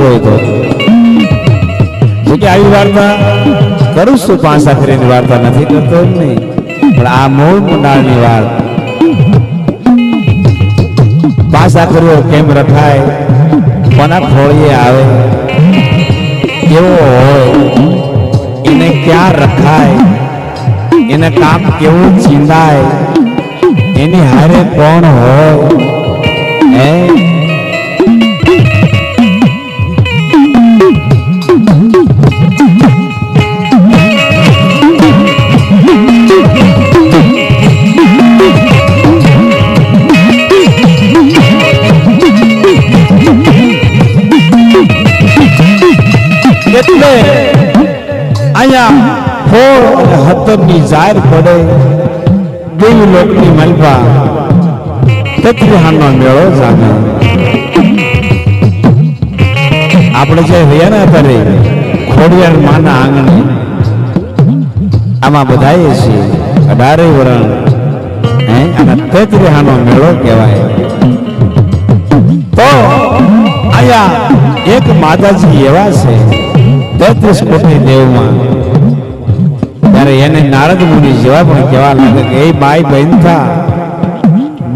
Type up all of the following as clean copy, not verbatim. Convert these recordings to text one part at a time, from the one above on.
હોય તો જોકે આવી વાર્તા કરું છું, 5 આખરીની વાર્તા નથી કરતો એમ નહીં, પણ આ મૂળ મંડાળની વાત 5 આખરીઓ કેમ રખાય, કોના ખોળીએ આવે, કેવો હોય, એને ક્યાં રખાય, એને કામ કેવું ચીંદાય, એની હારે કોણ હોય એટલે અહીંયા ફોળ અને હતરની જાહેર પડે દેવી લોકની મલપા તત્વહાનો મેળો જામે. આપણે જે રહ્યા ને અત્યારે ખોડિયાર માના આંગણે આમાં બધાએ છીએ 18 વરણ અને તત્વહાનો મેળો કહેવાય. તો અહીંયા એક માતાજી એવા છે 33 કોટી દેવમાં, ત્યારે એને નારદ મુનિ જેવા પણ કહેવા લાગે કે એ બાઈ બંધા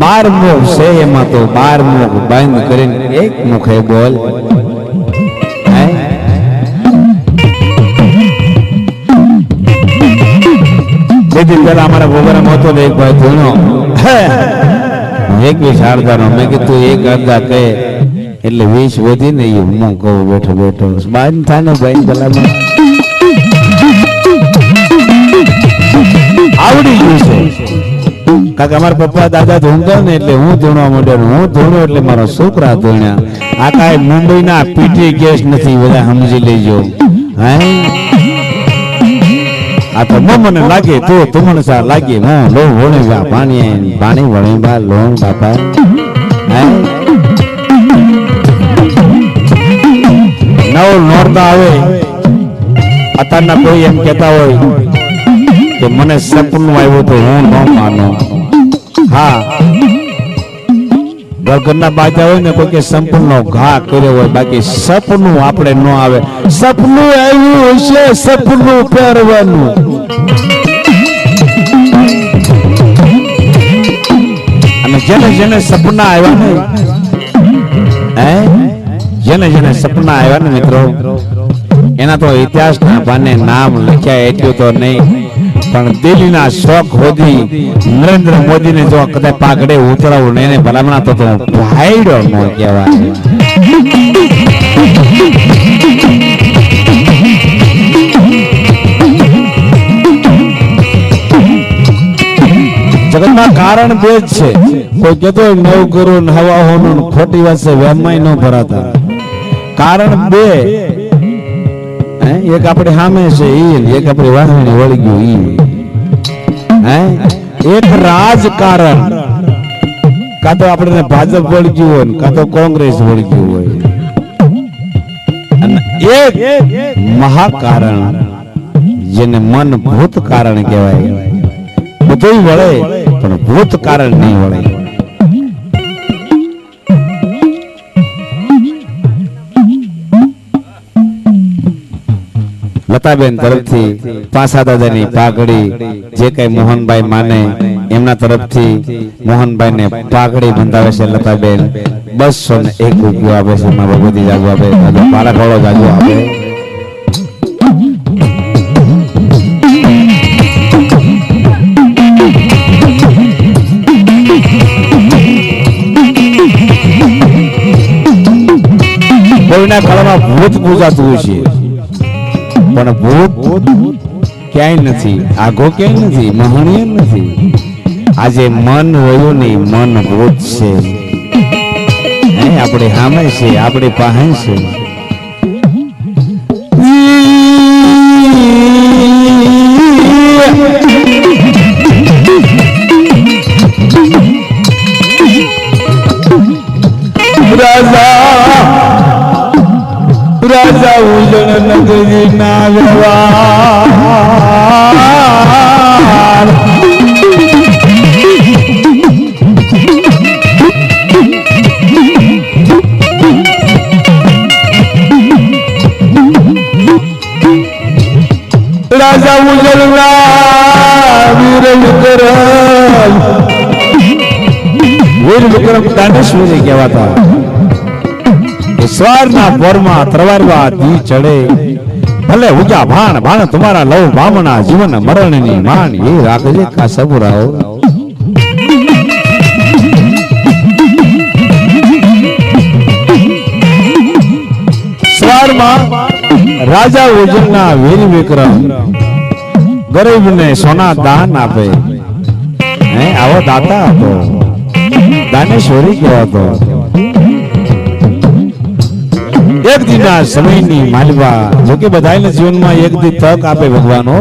12 મુખ છે, એમાં તો 12 મુખ બંધ કરીને એક મુખે બોલ. તેથી પેલા અમારા પ્રોગ્રામ હતો ને એક ભાઈ ધૂણો 21 શારદાનો, મેં કીધું એક અડધા કહે એટલે 20 વધી ને હું કહું બેઠો બેઠો બંધ થાય ને ભાઈ પેલામાં આવડી ગયું છે. કારણ કે અમારા પપ્પા દાદા ધૂણતા ને એટલે હું ધૂણવા માંડ્યો, હું ધૂણો એટલે મારા છોકરા ધૂણ્યા. આ કાંઈ મુંબઈના પીટી ગેસ નથી, બધા સમજી લેજો. આ તો મને લાગે તો તમને સા લાગે હું લો વણવા પાણી પાણી વણવા લોણ બાપા. નવ નોરતા આવે અત્યારના કોઈ એમ કહેતા હોય કે મને સપનું આવ્યું તો હું ન માનું. હા, ઘરના બાજા હોય ને કોઈ કે સંપૂર્ણ ઘા કર્યો હોય, બાકી સપનું આપણે ન આવે. સપનું આવ્યું છે, સપનું પહેરવાનું. અને જેને જેને સપના આવ્યા ને જેને જેને સપના આવ્યા ને મિત્રો, એના તો ઇતિહાસના પાને નામ લખ્યા એટલું તો નહીં, પણ દિલ્હીના શોખ હોદી નરેન્દ્ર મોદીને જો કદાચ પાઘડે ઉતરાવું ને એને ભલામણા તો ભાઈડો ન કહેવાય. જગતમાં કારણ બે જ છે. કોઈ કહેતો નવ કરોડ હવા હોનું ખોટી વાત છે, વેમાય ન ભરાતા. કારણ બે, એક આપણે સામે છે ઈ, એક આપણે વાહણી વળી ગયું ઈ. એક રાજકારણ, કાં તો આપણે ભાજપ વળી ગયું હોય, કાં તો કોંગ્રેસ વળી ગયું હોય. અને એક મહાકારણ જેને મન ભૂત કારણ કહેવાય. બધું વળે પણ ભૂત કારણ નહીં વળે. લતાબેન તરફથી પાસા દાદાની પાઘડી જે કઈ મોહનભાઈ માને એમના તરફથી મોહનભાઈ ને પાઘડી બંધાવે છે. લતાબેન 201 રૂપિયો આપે છે. મારા ભગવતી જાગો આપે, પાલાખોળો જાગો આપે. કોઈના કાળમાં ભૂત પૂજાતું છે, પણ ભૂત ક્યાંય નથી, આગો ક્યાંય નથી, મહણીય નથી. આજે મન રહ્યું નહીં, મન ભૂત છે. આપણે સામે છે, આપણી પાસે છે. રાજા ઉજણ નગરી ના વ્યવહાર રાજા ઉજળના વીર વિક્રમ દાનેશ્વરી કહેવાતા. ઈશ્વરના પોરમાં તરવારવા દી ચડે ભલે ઉજા ભાણ ભાણ તમારા લવ બામણા જીવન મરણની માન એ રાખજે કાસબુરાઓ. સ્વારમાં રાજા ઉજળના વીર વિક્રમ ગરીબને સોના દાન આપે. આવો દાતા હતો, દાનેશ્વરી કહેવાતો. એક દિનના સમયની માલવા, જોકે બધાના જીવનમાં એક દી તક આપે ભગવાનો.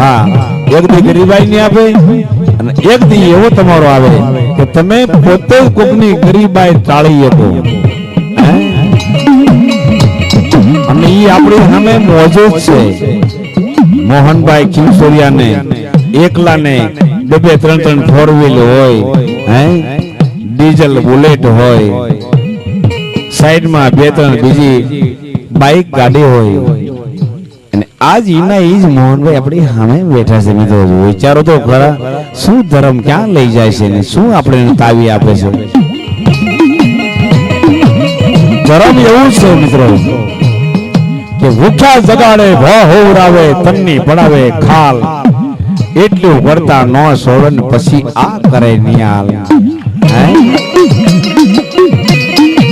હા, એક દી ગરીબાઈ ની આપે અને એક દી એવો તમારો આવે કે તમે પોતે કોકની ગરીબાઈ ટાળી શકો. અને ઈ આપણી સામે મોજૂદ છે. મોહનભાઈ ખીમસોરિયાને એકલાને બે ત્રણ ફોર વ્હીલ હોય, ડીઝલ બુલેટ હોય, સાઈડમાં બે ત્રણ બીજી બાઇક ગાડી હોય, અને આજ ઈના ઈ જ મોહનભાઈ આપણી સામે બેઠા છે. મિત્રો વિચારો તો ખરા, શું ધર્મ ક્યાં લઈ જાય છે ને શું આપણે તાવી આપે છે. ધર્મ એવું છે મિત્રો કે ભૂખ્યા જગાડે ભોવરાવે તન્ની પડાવે ખાલ, એટલું કરતા નો સોવન પછી આ કરે નિયાલ.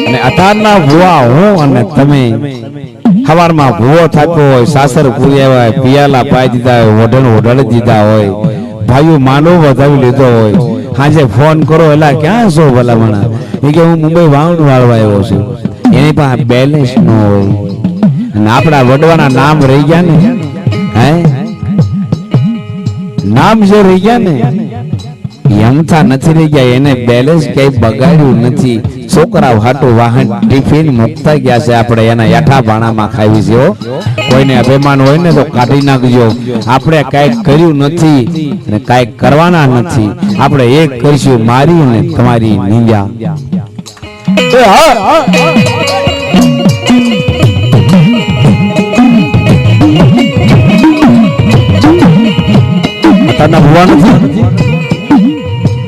અને અતારના ભુવા હું અને તમે સવારમાં ભૂવો થાક્યો હોય, સાસર પૂરી હોય, પિયાલા પાઈ દીધા હોય, ઓઢળી દીધા હોય, ભાઈઓ માંડવો વધાવી લીધો હોય, સાંજે ફોન કરો એલા ક્યાં છો ભલામણા, એ કે હું મુંબઈ વાઉન્ડ વાળવા આવ્યો છું. એની પાસે બેલેન્સ ન હોય. અને આપણા વડવાના નામ રહી ગયા ને, નામ જે રહી ગયા ને યમથા નથી રહી ગયા. એને બેલેન્સ કઈ બગાડ્યું નથી. છોકરા હાટું વાહન ટિફિન મુકતા ગયા છે. આપણે એના યાઠા ભાણામાં ખાવી છે. કોઈને અભિમાન હોય ને તો કાઢી નાખજો. આપણે કઈક કર્યું નથી અને કઈક કરવાના નથી. આપણે એક કરીશું મારી ને તમારી નિંજા.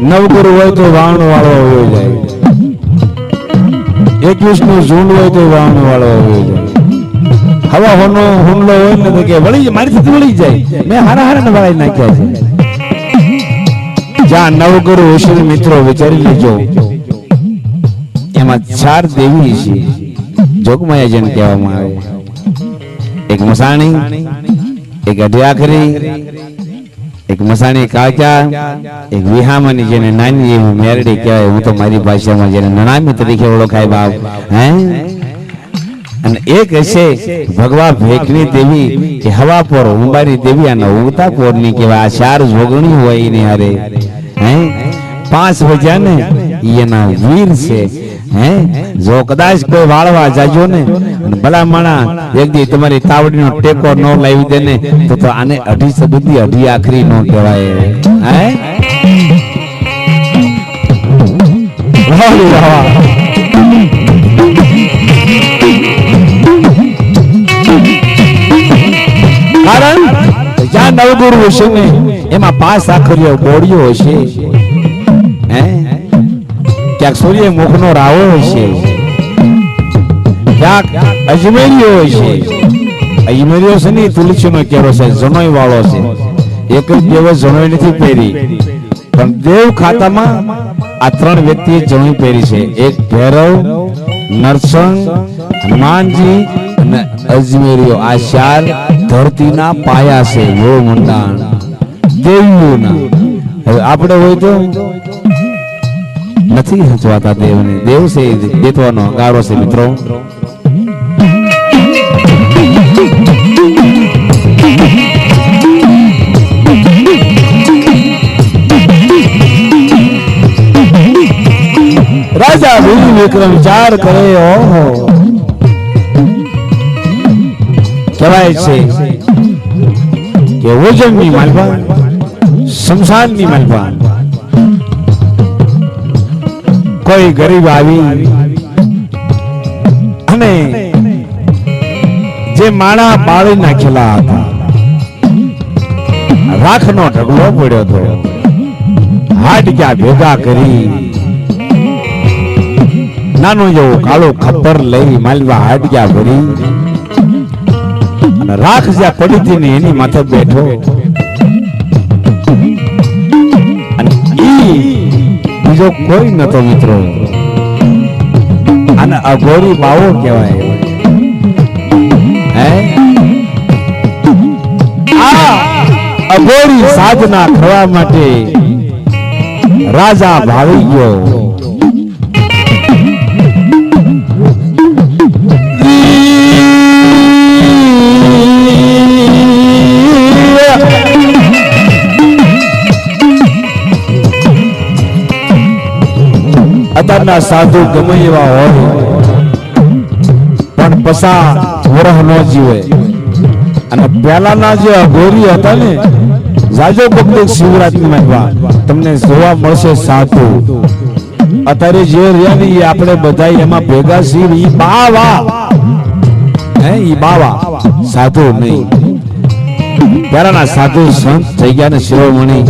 નવગુરુ હોય તો વાવણ વાળો હોયો જાય, 21 નું ઝુંડ હોય તો વાવણ વાળો હોયો જાય. હવા હોનો હુમલો હોય ને તો કે વળી મારી સાથે વળી જાય. મેં હારા હારા ને વળાઈ નાખ્યા છે. જ્યાં નવગુરુ હશે મિત્રો વિચારી લેજો. એમાં 4 દેવી છે, જોગમાયા જેને કહેવામાં આવે. એક મસાણી, એક અઢિયાખરી, એક મસાણી કાચા, એક વિહામણી જેને નાની એવી મેરડી કહેવાય. હું તો મારી ભાષામાં જેને નણામી તરીકે ઓળખાય બાપ. અને એક હશે ભગવા ભેખની દેવી કે હવા પર ઉંબારી દેવી અને ઉગતા પોરની કહેવાય. આ 4 જોગણી હોય એની હારે. 5 વજ્યા ને એના વીર છે. જો કદાચ કોઈ વાળવા જાજો ને ભલા માણા એક દી તમારી તાવડીનો ટેકો ન લાવી દે ને તો આને અઢી સબુદ્ધી અઢી આખરી નો કહેવાય. કારણ જ્યાં નવગુરુ હશે ને એમાં 5 આખરીઓ બોડીઓ હશે. ક્યાંક સૂર્ય મુખ નો રાવો હશે, ક્યાંક અજમેરીઓ હશે. અજમેરીઓ છે ને તુલસી નો કેરો છે, જનોઈ વાળો છે. એક જ દિવસ જનોઈ નથી પહેરી, પણ દેવ ખાતામાં આ 3 વ્યક્તિએ જનોઈ પહેરી છે. એક ભૈરવ, નરસંગ, હનુમાનજી અને અજમેરીઓ. આ 4 ધરતીના પાયા છે. યો મંડાણ દેવીઓના. હવે આપણે હોય તો નથી હચવાતા દેવને. દેવ છે દેતવાનો ગાળો છે મિત્રો. રાજા વીર વિક્રમ 4 કરે. ઓહો, કહેવાય છે કે ઓજનની માલપા, શમશાનની માલપા કોઈ ગરીબ આવી અને જે માણા બાળી નાખેલા હતા રાખનો ઢગલો પડ્યો હતો. હાડક્યા ભેગા કરી નાનું જેવું કાળું ખપ્પર લઈ માલવા હાડક્યા ભરી અને રાખ જ્યાં પડી હતી ને એની માથે બેઠો. અને બીજો કોઈ નતો મિત્રો. અને અઘોરી બાવો કહેવાય. આ અઘોરી સાધના કરવા માટે રાજા ભાવી ગયો. અત્યારના સાધુ ગમે એવા હોય પણ પસા વરહ ન જીવે. અને પહેલાના જે અઘોરી હતા ને જાજો પબ્લિક શિવરાત્રી માં તમને જોવા મળશે સાધુ. અત્યારે જે રહ્યા ને આપણે બધા એમાં ભેગા છીએ ઈ બાવા ઈ બાવા સાધુ નહીં. પહેલાના સાધુ સંત થઈ ગયા ને શિરોમણી.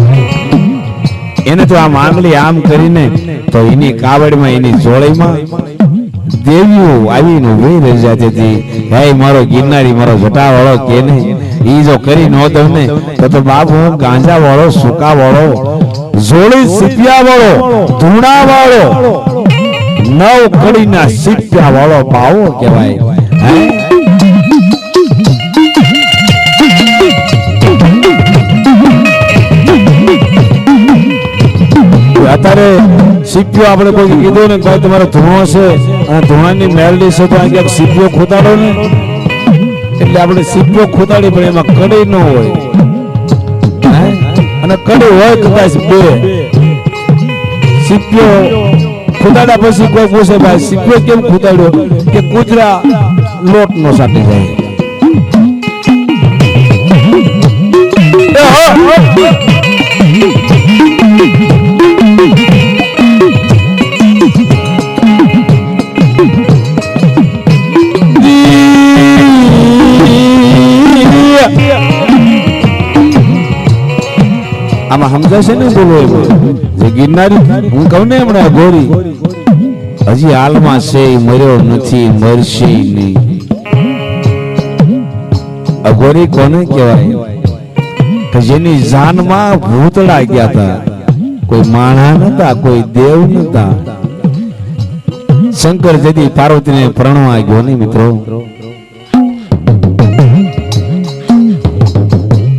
એને તો આમ આંગળી આમ કરીને તો એની કાવડમાં એની જોડીમાં દેવીઓ આવીને ઉભી રહી જતી હતી. હે મારો ગિરનારી મારો જટાવાળો કે ને ઈ જો કરી ન દઉં ને તો બાપુ ગાંજા વાળો સુકા વાળો જોડી સીપિયા વાળો ધૂણા વાળો 9 કડીના સીપિયા વાળો બાવો કહેવાય. હે અત્યારે સીપીઓ આપણે કોઈ કીધું ને કોઈ તમારો ધૂણો છે અને ધૂણાની મેલડી છે તો ક્યાંક સીપીઓ ખોતાડો ને એટલે આપણે સીપીઓ ખોતાડી પણ એમાં કડી ન હોય. અને કડી હોય કદાચ 2 સીપીઓ ખોતાડ્યા પછી કોઈ પૂછે ભાઈ સીપીઓ કેમ ખોતાડ્યો કે કૂતરા લોટ નો સાટી જાય. આમાં સમજાશે ને બોલો જે ગિરનારી હું કહું ને હમણાં અઘોરી હજી હાલમાં છે મર્યો નથી મરશે નહીં. અઘોરી કોને કહેવાય કે જેની જાનમાં ભૂતડા ગયા હતા. કોઈ માણા નતા કોઈ દેવ નતા. શંકર જેથી પાર્વતીને પ્રણવા ગયો ને મિત્રો.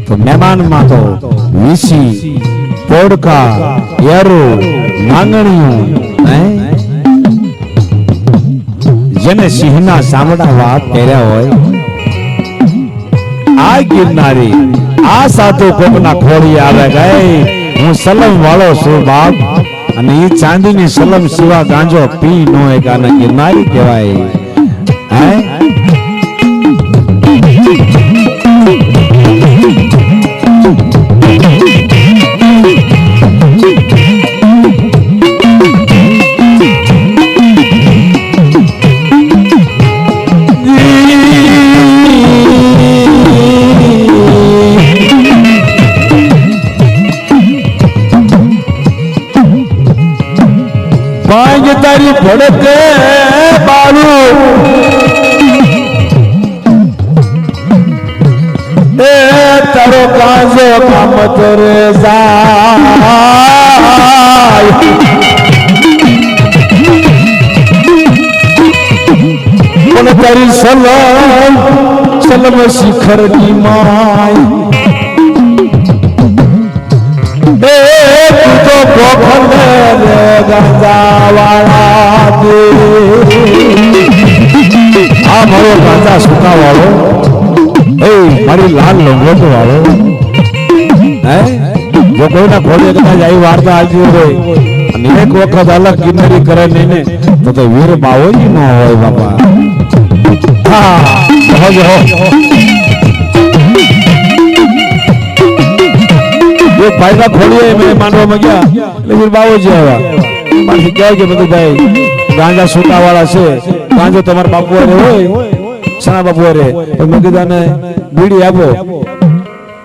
તો મહેમાનમાં તો વીસી પોડકા યારો માંગણીઓ જેને સિંહના સામડા વાત પહેર્યા હોય આ ગિરનારી આ સાધુ કોકના ખોડી આવે ગઈ હું સલમ વાળો છું બાપ. અને એ ચાંદીની સલમ સિવા ગાંજો પી નો એક આને ગિરનારી કહેવાય. હે તારી ભડકે બાળું એ તારો કાંજો કામ કરે જાય. પણ તારી સલમ શિખરની માય તો ગોખલે રે ગાંજાવાળા દે. આ મારો ગાંજા સુકા વાળો એ મારી લાલ લંગોટ વાળો. હે જો કોઈના ખોડે કદાચ આવી વાર્તા આવતી હોય અને એક વખત અલગ ગિરનારી કરે નહીં ને તો વીર બાવો જ ન હોય બાપા. હા ફાયદા ખોલીએ મેં માનવામાં ગયા એટલે વીર બાવોજી આવ્યા. માણસ કહેવાય કે બધું ભાઈ ગાંજા સૂતા વાળા છે ગાંજો તમારા બાપુ હોય સણા બાપુ રે મેં કીધું ને બીડી આપો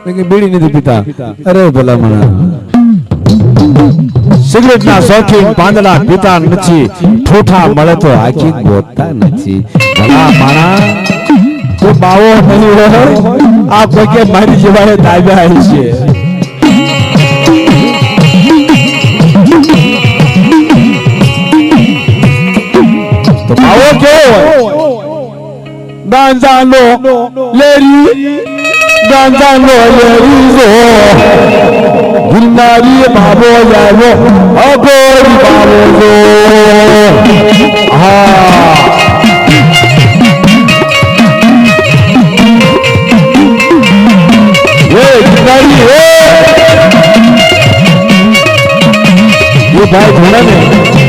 કે બીડી નથી પીતા. અરે ભલા મણા, સિગરેટ ના શોખીન પાંદડા પીતા નથી, ઠોઠા મળે તો આખી ગોતતા નથી. ભલા માણા તો બાવો નહીં હોય, આ કોઈ કે મારી જેવાએ દાવ્યા છે. તો બાવો કેવો હોય? ગાંજાનો લેરી, ગાંજાનો લેરી જો ગિરનારી બાબો આવ્યો, અઘોરી બાબો જો. હા એ ગિરનારી હે એ ભાઈ ભણે ને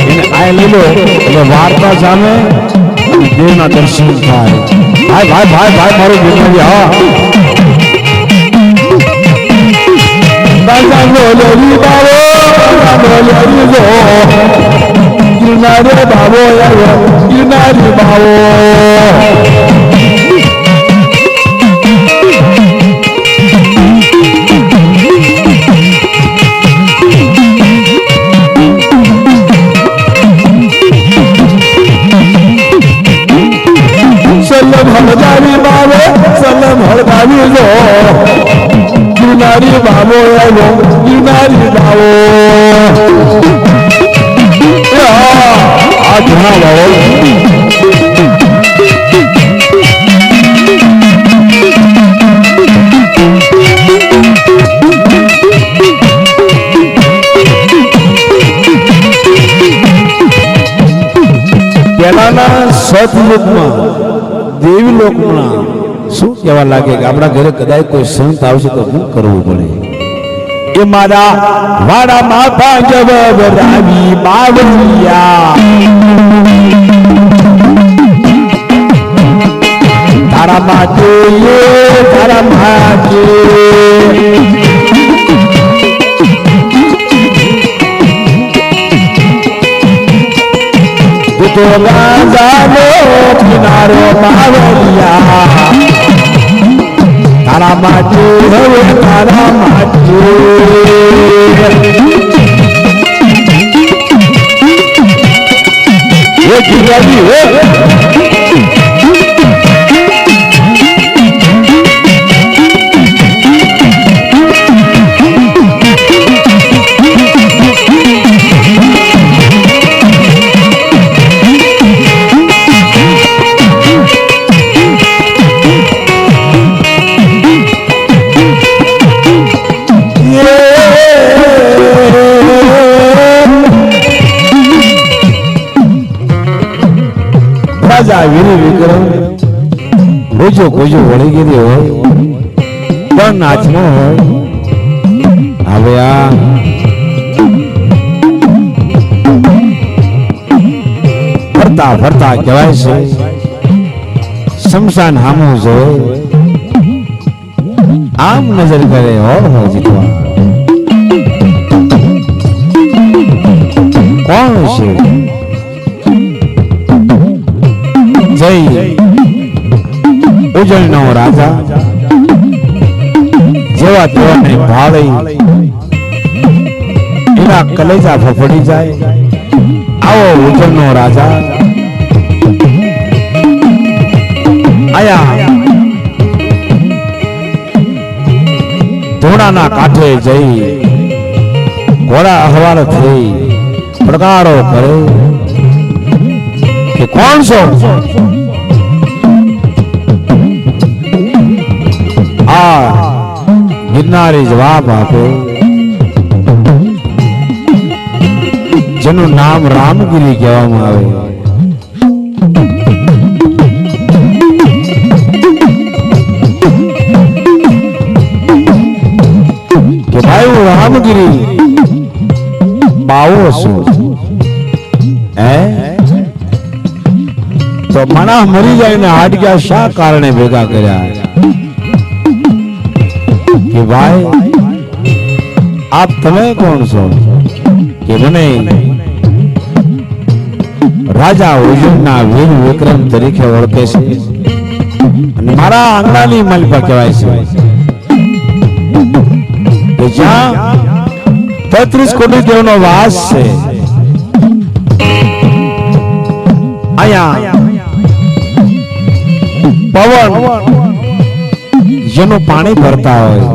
એને આ લઈ લો એટલે વાર્તા સામે દેવના દર્શન થાય. ભાઈ ભાઈ ભાઈ ભાઈ મારો ગિરનારી. હા ગાંજાનો લેરી બાબો, ગાંજાનો લેરી જો ગિરનારી બાબો આવ્યો, ગિરનારી બાબો. સલમ હળગાવી બાબો, સલમ હળગાવી જો ગિરનારી બાબો આવ્યો, ગિરનારી બાબો. આ ઘણા બાબો પહેલાના સતયુગમાં દેવી લોકમાં શું કહેવા લાગે કે આપણા ઘરે કદાચ કોઈ સંત આવશે તો શું કરવું પડે? એ મારા વાડામાં પાંજવ રાવી બાવળિયા, તારા માટે તારા માટે તો ગાંજાનો કિનારો બાવળિયા, તારા માટે હવે તારા માટે. એ ગિરનારી હે વીરી વિક્રમ ગોજો ગોજો વળી ગયેલી હોય પણ નાચનો હોય. હવે આ ફરતા ફરતા કહેવાય છે શમશાન હામું જોઈ આમ નજર કરે હો જીતવા. કોણ છે? જય ઉજળનો રાજા જેવા તેવાને ભાળે એના કલેજા ફફડી જાય. આવો ઉજળનો રાજા આયા ધોળાના કાંઠે જઈ ઘોડા અહવાલ થઈ પ્રકારો કરે કે કોણ છો? આ ગિરનારી જવાબ આપે જેનું નામ રામગીરી કહેવામાં આવે. કે ભાઈ હું રામગીરી બાવો છું. તો માણસ મરી જાય ને હાડક્યા શા કારણે ભેગા કર્યા? કે ભાઈ આપ તમે કોણ છો? કે મને રાજા ઉજળના વીર વિક્રમ તરીકે ઓળખે છે અને મારા આંગણાની માલિકા કહેવાય છે. કે જ્યાં 33 કોટી દેવનો વાસ છે. અહીંયા પવન જેનું પાણી ભરતા હોય,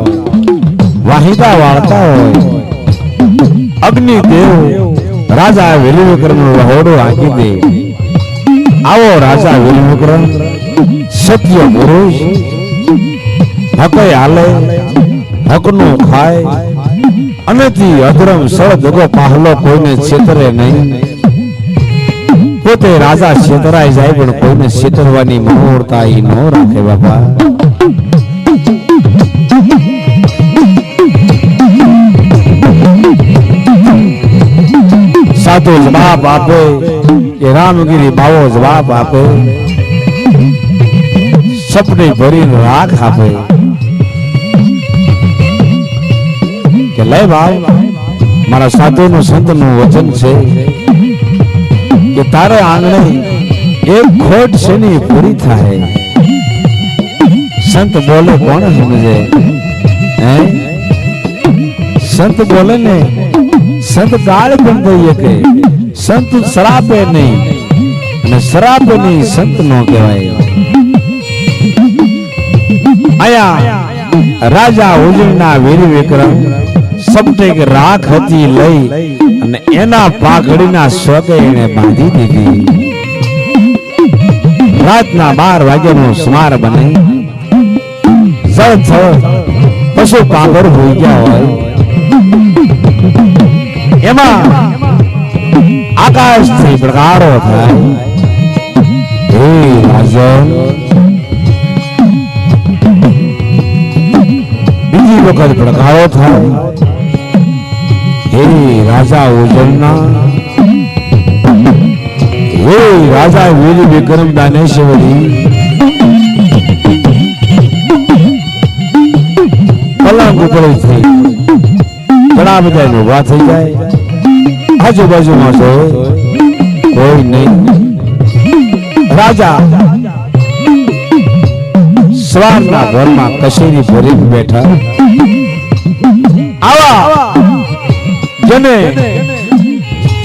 વાહિદા વાળતા હોય, અગ્નિ દેવ રાજા વેલી વિક્રમ નું રહોડું આંકી દે. આવો રાજા વેલી વિક્રમ સત્ય પુરુષ, હકે હાલે, હકનું ખાય, અને અધરમ સળ દગો પાહલો કોઈને છેતરે નહીં. પોતે રાજા છેતરાઈ જાય પણ કોઈને છેતરવાની મનોરતા ઈ ન રાખે. બાપા સાધુ જવાબ આપે કે રામગીરી બાવો જવાબ આપે, સપને ભરીને રાખ આપે કે લે ભાઈ, મારા સાધુ નું સંત નું વચન છે કે તારે આંગણે એક ખોટ છે ને પૂરી થાય. સંત બોલે કોણ સમજે? સંત બોલે ને, સંત ગાળ પણ દઈએ કે સંત શરાપે નહીં, અને શરાપે નહીં સંત નો કહેવાય. આયા રાજા ઉજળના વીર વિક્રમ સપટેક રાખ હતી લઈ અને એના પાઘડીના સોગે એને બાંધી દીધી. રાતના 12 વાગ્યાનો સમાર બને. પશુ પાંગર હોઈ ગયા હોય, એમાં આકાશ થી પ્રકારો થાય. હે રાજન, બીજી વખત પ્રકારો થાય. હે રાજા ઉજળના, હે રાજા વીર વિક્રમ દાનેશ્વરી, પલંગ ઉપર થઈ ઘણા બધા ઉભા થઈ જાય. આજુબાજુમાં જો કોઈ નહીં. રાજા સવારના ઘરમાં કશેરી ભરીને બેઠા. આવા જેને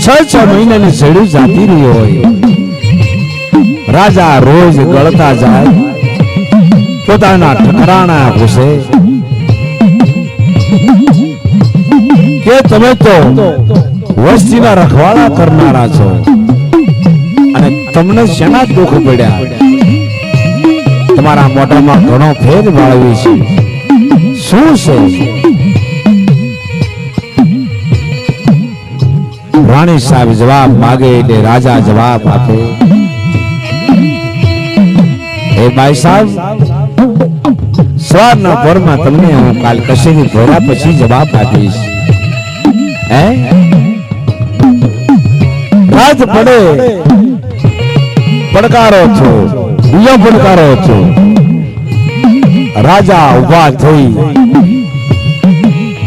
6 મહિનાની છેડું જાતી રહી હોય, રાજા રોજ ગળતા જાય, પોતાના ઠકરાણા ઘૂસે કે તમે તો વસ્તીના રખવાડા કરનારા છો, અને તમને શેના દુઃખ પડ્યા? તમારા મોઢામાં ઘણો ફેર વાળવી છે, શું છે? રાણી સાહેબ જવાબ માગે એટલે રાજા જવાબ આપે. એ ભાઈ સાહેબ, સવારના પોરમાં તમને હું કાલ કશેરી ભર્યા પછી જવાબ આપીશ. રાત પડે પડકારો છો, બીજો પડકારો છો. રાજા ઉભા થઈ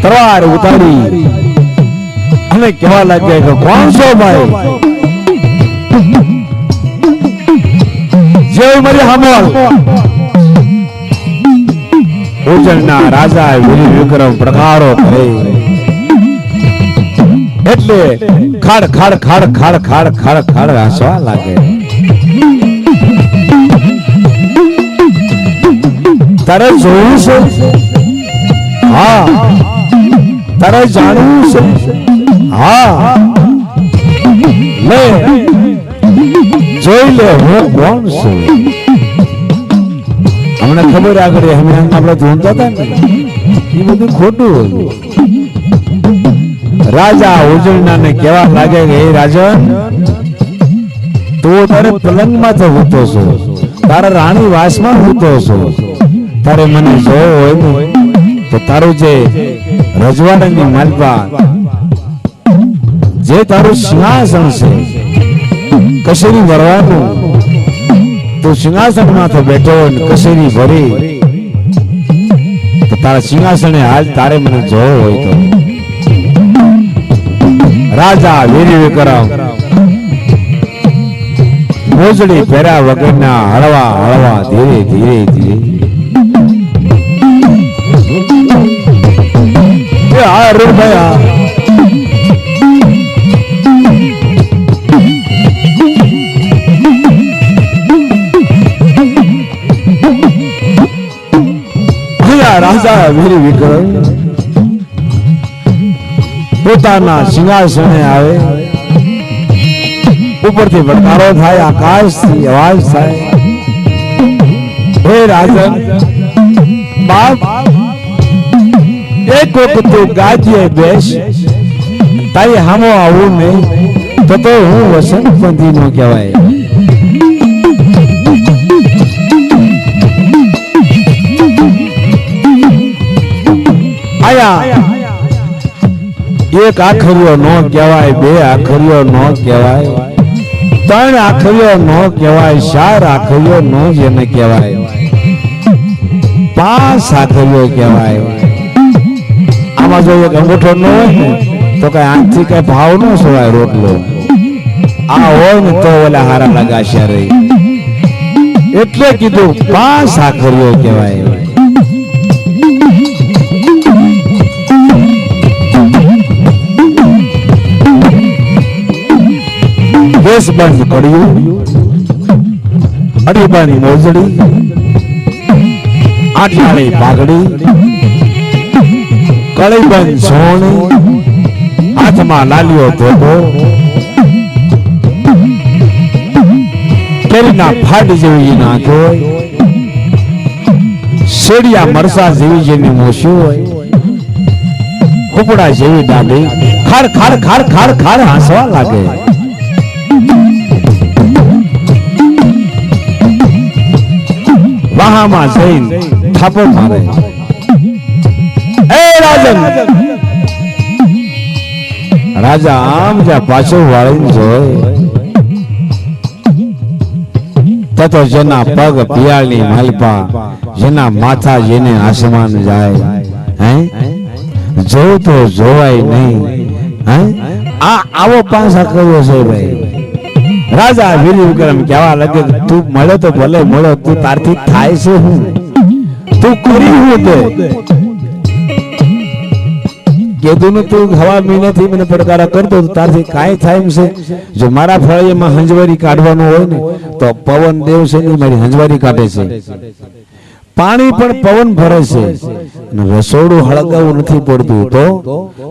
તલવાર ઉતારી અને કહેવા લાગ્યા કે કોણ છો ભાઈ? જે મારી હામળ ઉજળના રાજા વીર વિક્રમ પ્રકારો કરે એટલે ખાડ ખાડ ખાડ ખાડ ખાડ ખાડ ખાડ હસવા લાગે. તારે જોયું છે? હા. તારે જાણવું છે? હા. લે જોઈ લે હું કોણ છું. અમને ખબર આગળ આપણે ધૂમતા હતા ને એ બધું ખોટું હતું. રાજા ઉજળના ને કેવા લાગે કે હે રાજન, તું તારે પલંગમાં તો હોતો છો, તારા રાણી વાસમાં હોતો છો. તારે મને જોવો હોય ને તો તારું જે રજવાડાની માલપા જે તારું સિંહાસન છે કશેરી ભરવાનું, તું સિંહાસનમાં તો બેઠો ને કશેરી ભરી તો તારા સિંહાસને હાલ તારે મને જોવો હોય તો. રાજા વીર વિક્રમ મોજડી પહેર્યા વગરના હળવા હળવા ધીરે ધીરે ધીરે હારું ભયા રાજા વીર વિક્રમ પોતાના સિંહાસને આવે ઉપરથી વરકારો થાય આકાશથી અવાજ થાય હે રાજન બાપ એક વખત તું ગાદીએ બેસ તારી હામો આવું નહીં તો હું વસંતપંથી નો કહેવાય એક આખરીઓ નો કહેવાય બે આખરીઓ નો કહેવાય ત્રણ આખરીઓ નો કહેવાય ચાર આખરીઓ નો જેને કહેવાય પાંચ આખરીઓ કહેવાય આમાં જો એક અંગૂઠો ન હોય ને તો કઈ આંખથી કઈ ભાવ ન સોવાય રોટલો આ હોય ને તો ઓલા હારા લગાશે રહી એટલે કીધું પાંચ આખરીઓ કહેવાય કેસ બંધ કર્યું અડીબાની મોજડી આટલાળી પાઘડી કળીબંધ સોણી હાથમાં લાલ્યો ધોધો કેરીના ફાડ જેવી નાખો શેડિયા મરસા જેવી જેની મોશું હોય કુકડા જેવી દાઢી ખાડ ખાડ ખાડ ખાડ ખાડ હાંસવા લાગે વાહામાં જઈને થાપો મારે એ રાજન રાજા આમ જ્યાં પાછો વાળીને જોય તો જેના પગ પિયાળની માલપા જેના માથા જેને આસમાન જાય હે જોવું તો જોવાય નહીં હે આવો પાંચ કર્યો છે ભાઈ રાજા વીર વિક્રમ કહેવા લાગે તું મળે તો ભલે મળો તું તારથી થાય છે હું તું કરી હું તે કીધું ને તું હવા મહિનાથી મને પડકારા કરતો તારથી કાંઈ થાય એમ છે જો મારા ફળિયામાં હંજવારી કાઢવાનું હોય ને તો પવન દેવ છે ને મારી હંજવારી કાઢે છે પાણી પણ પવન ભરે છે રસોડું હળગાવું નથી પડતું તો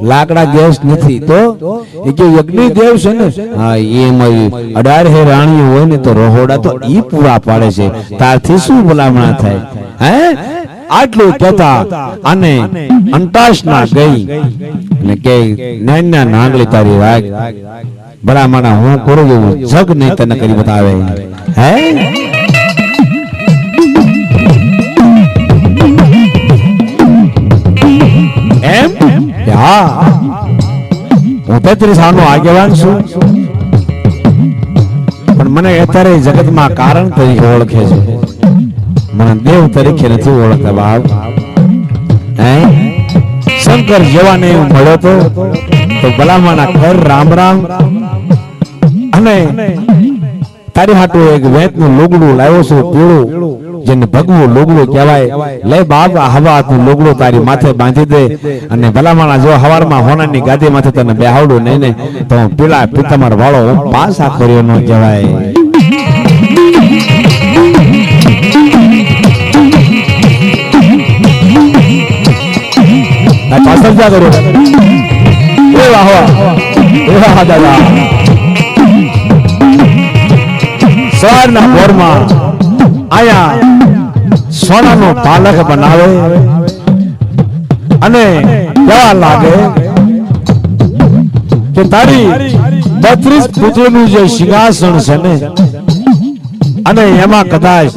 લાકડા ગેસ નથી તો એ કે યજ્ઞ દેવ છે ને હા એ મારી 18 રાણીઓ હોય ને તો રહોડા તો ઈ પૂરા પાડે છે તારથી શું ભલામણા થાય હે આટલું કહેતા અને અંતાશના ગઈ અને કે નાના નાંગલી તારી વાગ ભલામણા હું કરું એવું જગ નહીં તને કરી બતાવે હે હું 33 આગેવાન છું પણ મને અત્યારે જગતમાં કારણ તરીકે ઓળખે છે મને દેવ તરીકે નથી ઓળખતા બાપ હે શંકર જેવાને મળ્યો તો ભલામાના ઘર રામ રામ અને તારી હાટું એક વેતનું લુગડું લાવ્યો છું પીળું જેને ભગવું લુગડું કહેવાય લે બાપ હવા તું લુગડું તારી માથે બાંધી દે અને ભલામાના જો હવારમાં હોનાની ગાદી માથે તને બેહાવડું નહીં ને તો પીળા પિત્તમર વાળો પાસા કર્યો ન કહેવાય પાછળ જા કરો એ વાહ વાહ દાદા સવારના ભોરમાં આયા સોનાનો પાલખ બનાવે અને કેવા લાગે કે તારી 32 પુત્રનું જે સિંહાસન છે ને અને એમાં કદાચ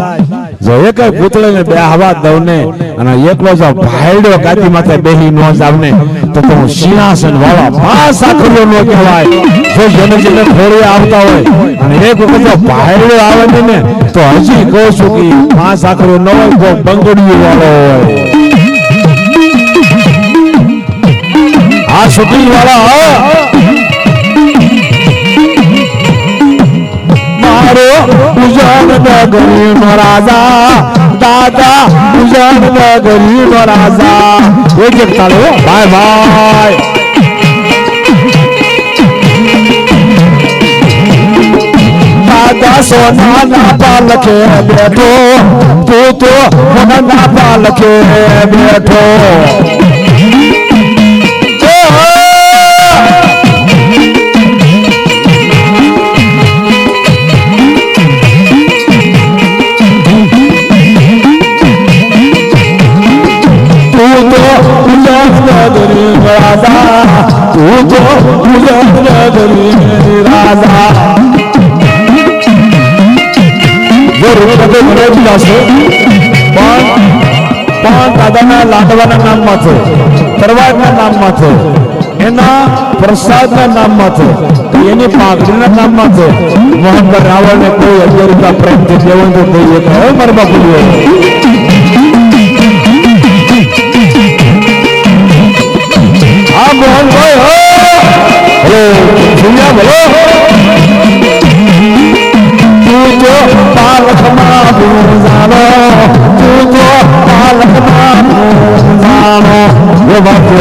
જો એક પુતળાને બે હવા દઉં ને અને એકલો જો ભાઈડો ગાદી માથે બેહી ન જાવને તો હું સિંહાસન વાળા પાસા કર્યો ન કહેવાય જો જેને જેને ફોડી આવતા હોય અને એક વખત જો ભાઈડો આવે ને તો હજી કહું છું કે પાસા કર્યો ન હોય તો બંગડીયો વાળો હોય આ સુખી વાળા મારો ઉજળ નગરીનો રાજા દાદા ઉજળ ઉજાડ નગરીનો રાજા એક તાળો ભાઈ ભાઈ દાદા સોનાના પાલકે બેઠો તું તો સોનાના પાલકે બેઠો દાદાના લાડવાના નામમાં છે, તરવારના નામમાં છે, એના પ્રસાદના નામમાં છે, એની પાઘડીના નામમાં છે. મોહનભાઈ રાવળને કોઈ 11 રૂપિયા પ્રેમથી દેવું તો દઈએ તો હવે મારા બાપુ હા મોહનભાઈ હો સુન્યા બોલો તું જો પાલખમાં જાણો તું જો પાલખમાં જાણો એ બાપુ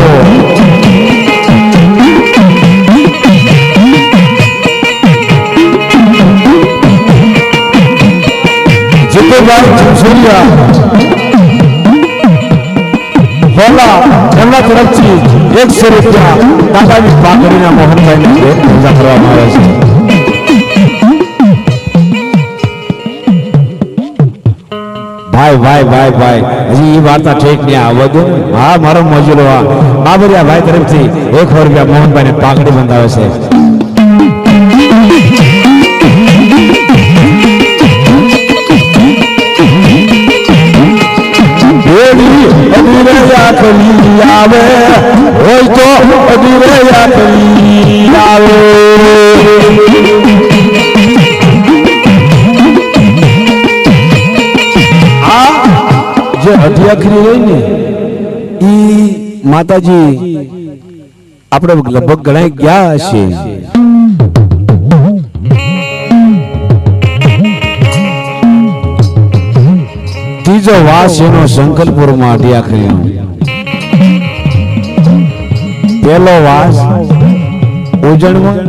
જીતુભાઈ સુરિયા હોલા એમના તરફથી 100 રૂપિયા દાદાની પાઘડીના મોહનભાઈને પૂજા કરવામાં આવે છે. ભાઈ ભાઈ ભાઈ ભાઈ હજી એ વાર્તા ઠીક નહીં આવવા દો. હા મારો મોજુલો બાબરિયા ભાઈ તરફથી 100 રૂપિયા મોહનભાઈને પાઘડી બંધાવે છે. આવે હોય તો અધીરયા કરી આવે આ જે અઢિયાખરી હોય ને ઈ માતાજી આપણે લગભગ ઘણા ગયા હશે. ત્રીજો વાસ એનો શંકરપુરમાં અઢિયાખરીનો, પહેલો વાસ ઉજણમાં,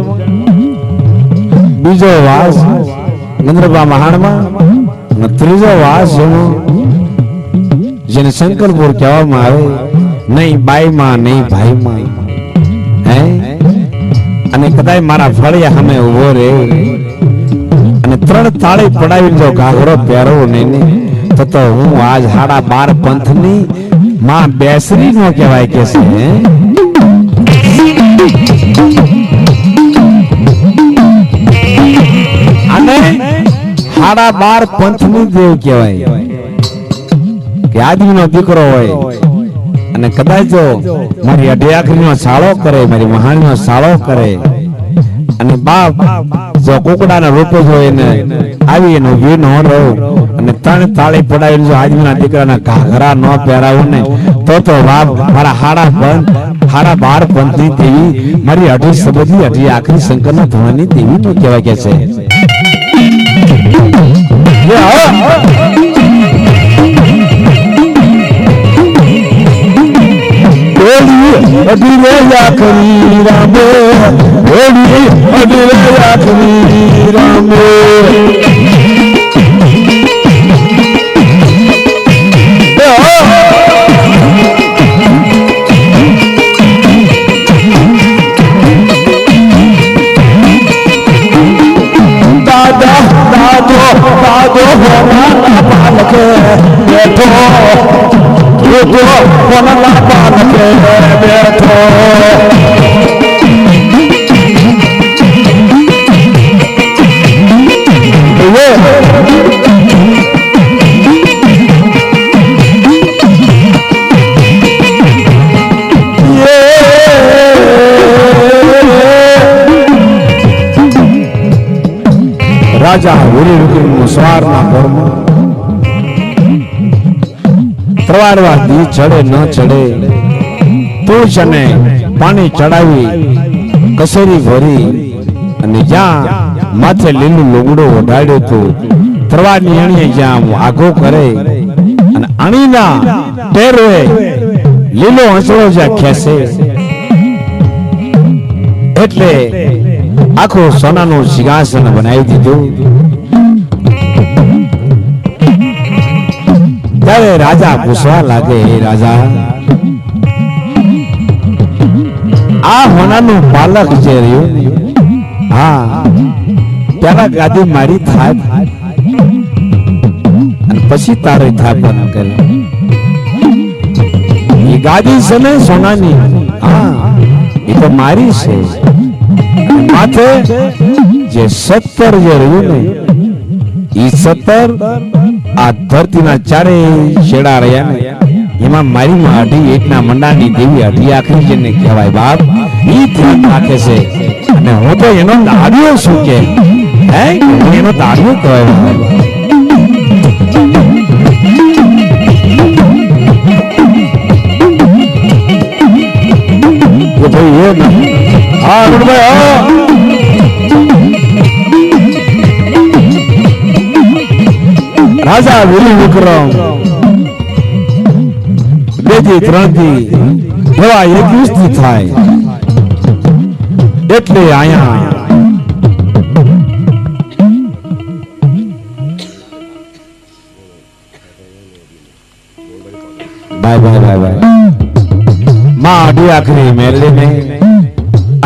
બીજો વાસ નંદ્રબા મહાણમાં અને ત્રીજો વાસ એનો જેને શંકરપુર કહેવામાં આવે, નહીં બાઈમાં નહીં ભાઈમાં હે. અને કદાચ મારા ફળિયા સામે ઉભો રહે અને 3 તાળી પડાવી જો ઘાઘરો પહેરવો નહીં તો હું આજ 12.5 પંથની માં બેસરી નો કહેવાય કે છે. અને 12.5 પંથની દેવ કહેવાય કે આદમીનો દીકરો હોય અને કદાચ મારી અઢિયાખરીનો સાળો કરે, મારી મહાણીનો સાળો કરે અને બાપ જો કુકડાના રૂપે જો એને આવી એનો વી ન રહો અને 3 તાળી પડાવીને જો આદમીના દીકરાના ઘાઘરા ન પહેરાવું ને તો બાપ મારા 12.5 પંથની દેવી, મારી અઢી સબદી અઢી આખરી શંકરના ધોળાની દેવી નો કહેવાય કે છે. અઢિયા કરી રામે અઢિયા કરી રામે રાજા હોરી રૂકી સવારના ઘરમાં પ્રવારવા દી ચડે ન ચડે તુજ અને પાણી ચડાવી કસેરી ભરી અને જ્યાં માથે લીલું લુગડું ઓઢાડ્યું હતું તરવારની અણીએ જ્યાં આગો કરે અને ધણીના ટેરવે લીલો હંસળો જ્યાં ખેસે એટલે આખું સોનાનું સિંહાસન બનાવી દીધું. ત્યારે રાજા પૂછવા લાગે, હે રાજા, આ હોનાનું પાલક જે રહ્યું, હા, પેલા ગાદી મારી થાપ અને પછી તારી થાપન કરે. એ ગાદી છે ને સોનાની, હા, એ તો મારી છે. માથે જે 17 જે રહ્યું ને, એ 17 આ ધરતીના ચારે છેડા રહ્યા ને, એમાં મારી માં 28 મંડાની દેવી 28 આખરી જેને કહેવાય બાપ, ઈ ધ્યાન રાખે છે. અને હું તો એનો દાડિયો છું કે હે, એનો દાડિયો કહેવાય. ભાઈ હા ભાઈ રાજા વીર વિક્રમ 2 થી 3 થી 21 થી થાય એટલે આયા બાય બાય બાય બાય માં અડી આખરી મેલે ને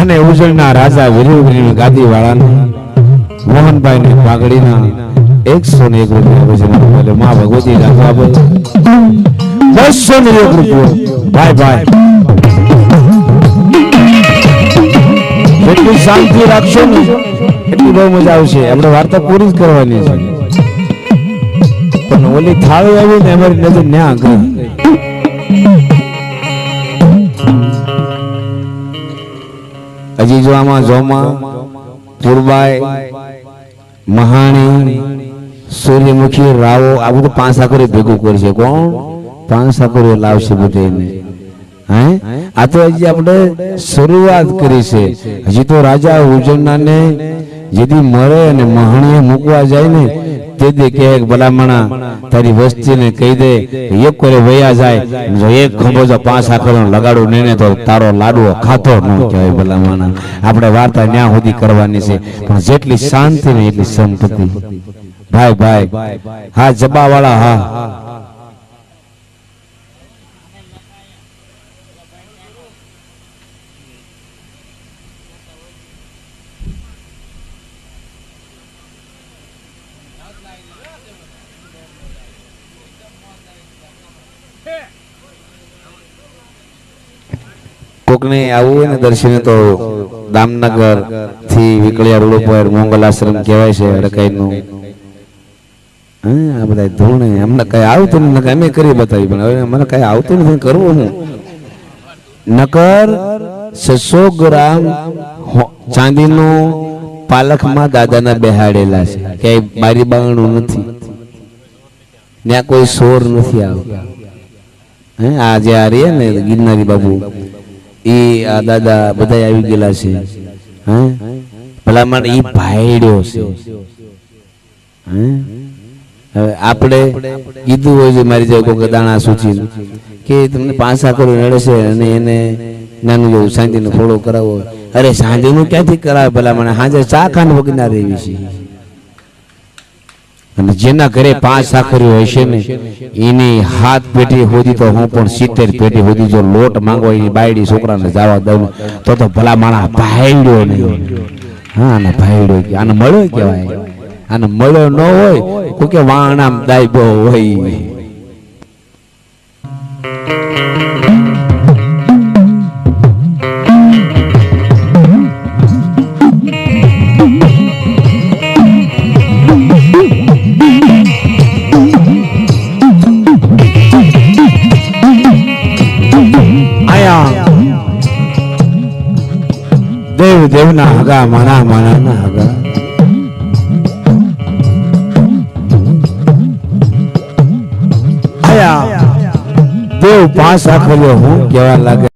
અને ઉજળના રાજા વીરવીરની ગાદી વાળાને મોહનભાઈ ની પાઘડીના 101 રૂપિયા વજન માં ભગવતી રાખવા 201 રૂપિયો ભાઈ ભાઈ. જેટલી શાંતિ રાખશો ને એટલી બહુ મજા આવશે. આપણે વાર્તા પૂરી જ કરવાની છે, પણ ઓલી થાળી આવી ને અમારી નજર ન્યા ગઈ. હજી જો આમાં જોમાં પુરબાઈ મહાણી સૂર્યમુખી રાવો આ બધું 5 સાકરી ભેગું કરશે. કોણ 5 સાકરીઓ લાવશે બધાને? હે, આ તો હજી આપણે શરૂઆત કરી છે. હજી તો રાજા ઉજળનાને જેથી મરે અને મહાણીએ મૂકવા જાય ને તે કે ભલામણા તારી વસ્તીને કહી દે એક કરે વયા જાય, જો એક ખંભો જો 5 સાકરીનો લગાડું ને તો તારો લાડવો ખાતો ન કહેવાય. ભલામણા આપણે વાર્તા ન્યા સુધી કરવાની છે, પણ જેટલી શાંતિ ને એટલી સંપત્તિ. ભાઈ ભાઈ હા જબા વાળા હા કોકને આવું હોય ને દર્શને તો દામનગર થી વિકળિયા રોડ ઉપર મોંગલ આશ્રમ કહેવાય છે રકાઈનું. આ બધા ધૂણે અમને કઈ આવતું નથી, અમે કરી બતાવી, પણ હવે મને કઈ આવતું નથી, કરવું હું. નકર 600 ગ્રામ ચાંદીનું પાલખમાં દાદાના બેહાડેલા છે, ક્યાંય બારી બારણું નથી, ત્યાં કોઈ સોર નથી આવતા. આ જે આ રે ને ગિરનારી બાબુ એ આ દાદા બધા આવી ગયેલા છે. ભલામણ ઈ ભાઈડ્યો છે. હવે આપણે કીધું હોય છે મારી જાય કોઈ દાણા સૂચી કે તમને 5 સાકરીઓ નડે છે અને એને નાનું જેવું સાંજનો ફોડો કરાવો. અરે સાંજનું ક્યાંથી કરાવે? ભલામણ સાંજે ચા ખાંડ વગર ના રહેવી છે. અને જેના ઘરે 5 સાકરીઓ હશે ને એની 7 પેટી હોદી તો હું પણ 70 પેટી હોદી જો લોટ માંગો એની બાયડી છોકરાને જવા દઉં તો ભલા માણા ભાઈડ્યો નહીં. હા આને ભાઈડ્યો કે આને મળ્યો કહેવાય. આને મળ્યો ન હોય કોઈ કે વાણામ દાયબો હોય. દેવ દેવના હગા માણા માણાના હગા આયા દેવ 5 સાકરીઓ હું કેવા લાગે.